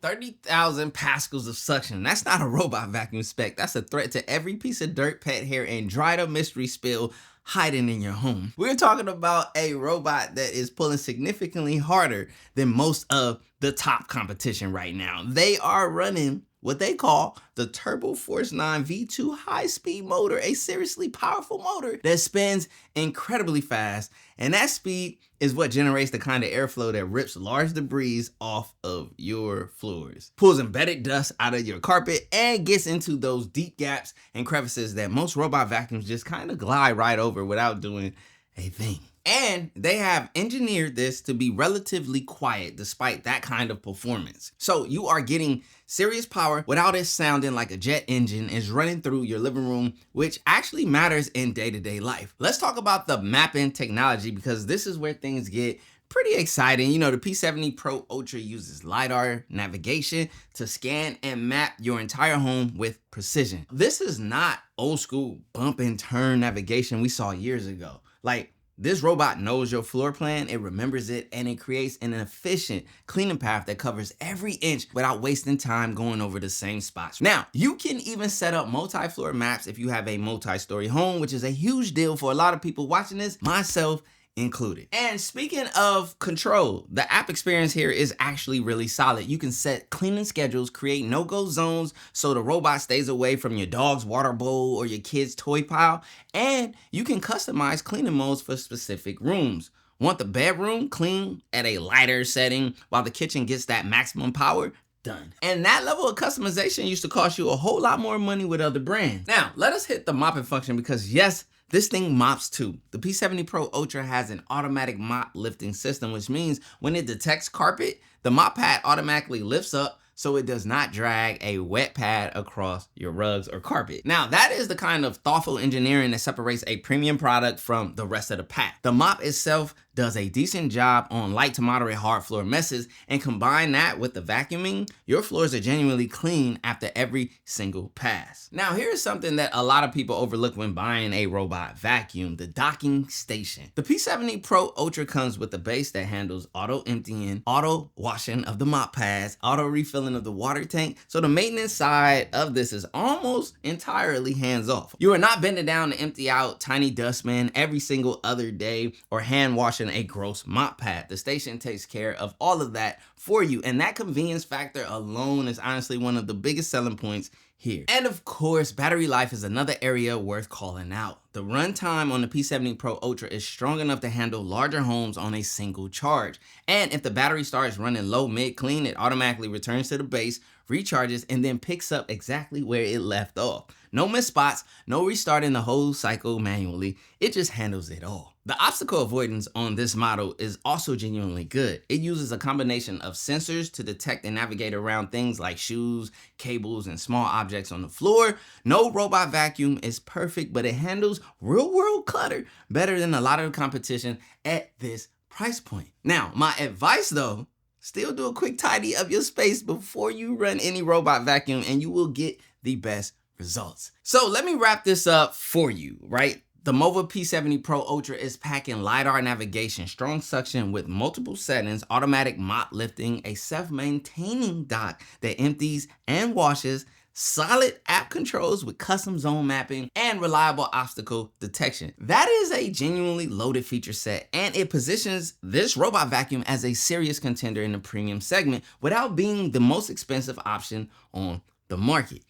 30,000 pascals of suction. That's not a robot vacuum spec. That's a threat to every piece of dirt, pet hair, and dried up mystery spill hiding in your home. We're talking about a robot that is pulling significantly harder than most of the top competition right now. They are running what they call the Turbo Force 9 V2 high-speed motor, a seriously powerful motor that spins incredibly fast, and that speed is what generates the kind of airflow that rips large debris off of your floors, pulls embedded dust out of your carpet, and gets into those deep gaps and crevices that most robot vacuums just kind of glide right over without doing a thing. And they have engineered this to be relatively quiet despite that kind of performance. So you are getting serious power without it sounding like a jet engine is running through your living room, which actually matters in day-to-day life. Let's talk about the mapping technology, because this is where things get pretty exciting. You know, the P70 Pro Ultra uses LiDAR navigation to scan and map your entire home with precision. This is not old school bump and turn navigation we saw years ago. Like, this robot knows your floor plan, it remembers it, and it creates an efficient cleaning path that covers every inch without wasting time going over the same spots. Now, you can even set up multi-floor maps if you have a multi-story home, which is a huge deal for a lot of people watching this, myself included. And speaking of control, the app experience here is actually really solid. You can set cleaning schedules, create no-go zones so the robot stays away from your dog's water bowl or your kid's toy pile, and you can customize cleaning modes for specific rooms. Want the bedroom clean at a lighter setting while the kitchen gets that maximum power? Done. And that level of customization used to cost you a whole lot more money with other brands. Now, let us hit the mopping function, because yes, this thing mops too. The P70 Pro Ultra has an automatic mop lifting system, which means when it detects carpet, the mop pad automatically lifts up so it does not drag a wet pad across your rugs or carpet. Now, that is the kind of thoughtful engineering that separates a premium product from the rest of the pack. The mop itself does a decent job on light to moderate hard floor messes, and combine that with the vacuuming, your floors are genuinely clean after every single pass. Now, here's something that a lot of people overlook when buying a robot vacuum: the docking station. The P70 Pro Ultra comes with a base that handles auto emptying, auto washing of the mop pads, auto refilling of the water tank, so the maintenance side of this is almost entirely hands off. You are not bending down to empty out tiny dustbin every single other day or hand washing a gross mop pad. The station takes care of all of that for you, and that convenience factor alone is honestly one of the biggest selling points here. And of course, battery life is another area worth calling out. The runtime on the P70 Pro Ultra is strong enough to handle larger homes on a single charge. And if the battery starts running low mid-clean, it automatically returns to the base, recharges, and then picks up exactly where it left off. No missed spots, no restarting the whole cycle manually. It just handles it all. The obstacle avoidance on this model is also genuinely good. It uses a combination of sensors to detect and navigate around things like shoes, cables, and small objects on the floor. No robot vacuum is perfect, but it handles real-world clutter better than a lot of the competition at this price point. Now, my advice though, still do a quick tidy of your space before you run any robot vacuum, and you will get the best results. So let me wrap this up for you, right? The Mova P70 Pro Ultra is packing LiDAR navigation, strong suction with multiple settings, automatic mop lifting, a self-maintaining dock that empties and washes, solid app controls with custom zone mapping, and reliable obstacle detection. That is a genuinely loaded feature set, and it positions this robot vacuum as a serious contender in the premium segment without being the most expensive option on the market.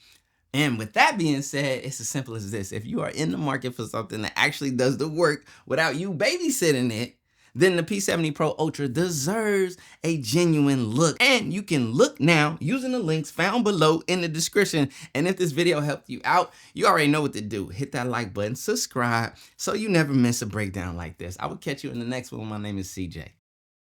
And with that being said, it's as simple as this: if you are in the market for something that actually does the work without you babysitting it, then the P70 Pro Ultra deserves a genuine look. And you can look now using the links found below in the description. And if this video helped you out, you already know what to do. Hit that like button, subscribe, so you never miss a breakdown like this. I will catch you in the next one. My name is CJ.